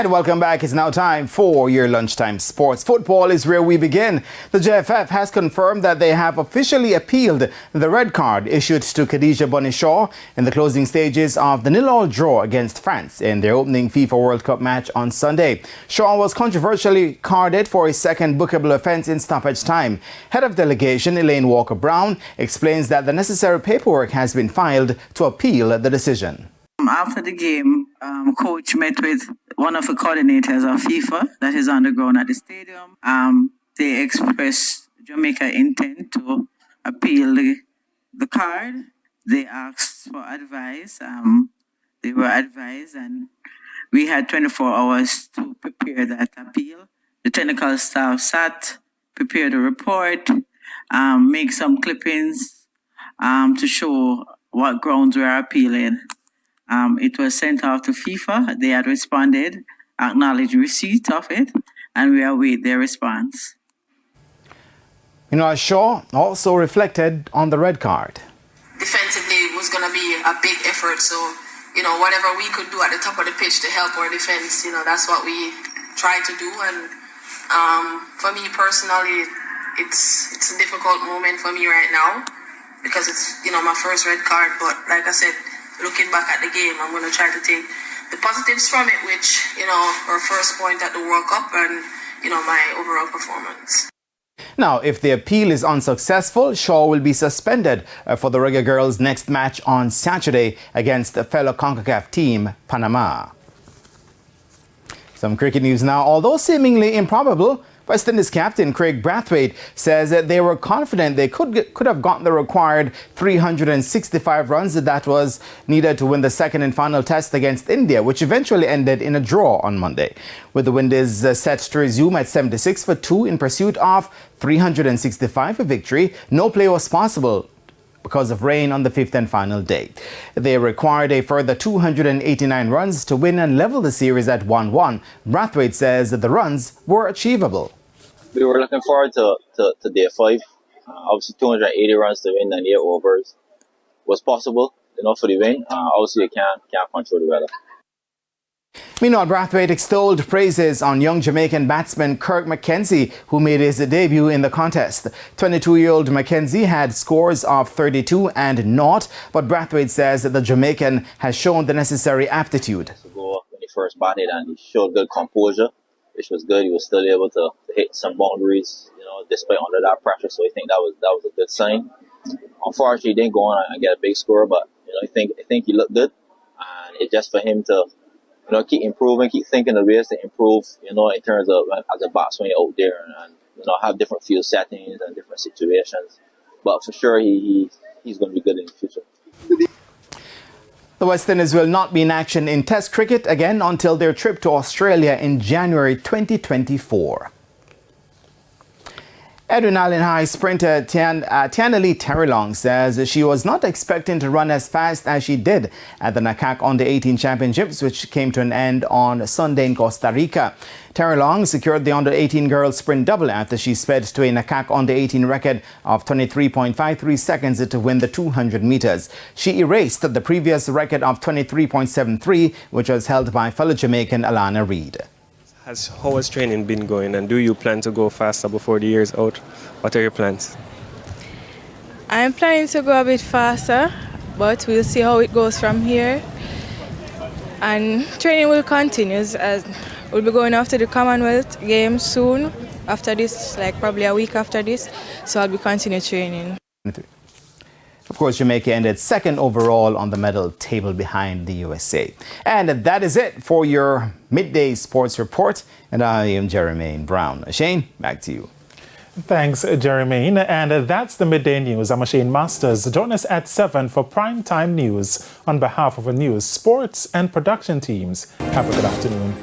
And welcome back. It's now time for your lunchtime sports. Football is where we begin. The JFF has confirmed that they have officially appealed the red card issued to Kahdija in the closing stages of the 0-0 draw against France in their opening FIFA World Cup match on Sunday. Shaw was controversially carded for a second bookable offence in stoppage time. Head of delegation Elaine Walker-Brown explains that the necessary paperwork has been filed to appeal the decision. After the game, coach met with one of the coordinators of FIFA that is on the ground at the stadium. They expressed Jamaica intent to appeal the card. They asked for advice. They were advised, and we had 24 hours to prepare that appeal. The technical staff sat, prepared a report, make some clippings to show what grounds we are appealing. It was sent off to FIFA. They had responded, acknowledged receipt of it, and we await their response. Shaw also reflected on the red card. Defensively, it was going to be a big effort. So, whatever we could do at the top of the pitch to help our defense, that's what we tried to do. And for me personally, it's a difficult moment for me right now because it's, my first red card. But like I said, looking back at the game, I'm going to try to take the positives from it, which, our first point at the World Cup and, my overall performance. Now, if the appeal is unsuccessful, Shaw will be suspended for the Reggae Girls' next match on Saturday against the fellow CONCACAF team, Panama. Some cricket news now. Although seemingly improbable, West Indies captain Craig Brathwaite says that they were confident they could have gotten the required 365 runs that was needed to win the second and final test against India, which eventually ended in a draw on Monday. With the Windies set to resume at 76 for 2 in pursuit of 365 for victory, no play was possible because of rain on the fifth and final day. They required a further 289 runs to win and level the series at 1-1. Brathwaite says that the runs were achievable. We were looking forward to day 5. Obviously 280 runs to win and 8 overs was possible, for the win. Obviously you can't control the weather. Meanwhile, Brathwaite extolled praises on young Jamaican batsman Kirk McKenzie, who made his debut in the contest. 22-year-old McKenzie had scores of 32 and 0, but Brathwaite says that the Jamaican has shown the necessary aptitude. When he first batted and he showed good composure, which was good. He was still able to hit some boundaries, despite under that pressure. So I think that was a good sign. Unfortunately, he didn't go on and get a big score, but I think he looked good, and it's just for him to keep improving, keep thinking of ways to improve, in terms of as a batsman out there and have different field settings and different situations. But for sure, he's going to be good in the future. The West Indies will not be in action in Test cricket again until their trip to Australia in January 2024. Edwin Allen High sprinter Tiana Lee Terrelong says she was not expecting to run as fast as she did at the NACAC Under-18 Championships, which came to an end on Sunday in Costa Rica. Terrelong secured the Under-18 girls sprint double after she sped to a NACAC Under-18 record of 23.53 seconds to win the 200 meters. She erased the previous record of 23.73, which was held by fellow Jamaican Alana Reid. How has training been going, and do you plan to go faster before the year's out? What are your plans? I'm planning to go a bit faster, but we'll see how it goes from here. And training will continue as we'll be going after the Commonwealth Games soon, after this, like probably a week after this, so I'll be continuing training. Of course, Jamaica ended second overall on the medal table behind the USA. And that is it for your midday sports report. And I am Jermaine Brown. Shane, back to you. Thanks, Jermaine. And that's the midday news. I'm Shane Masters. Join us at 7 for primetime news on behalf of the news, sports and production teams. Have a good afternoon.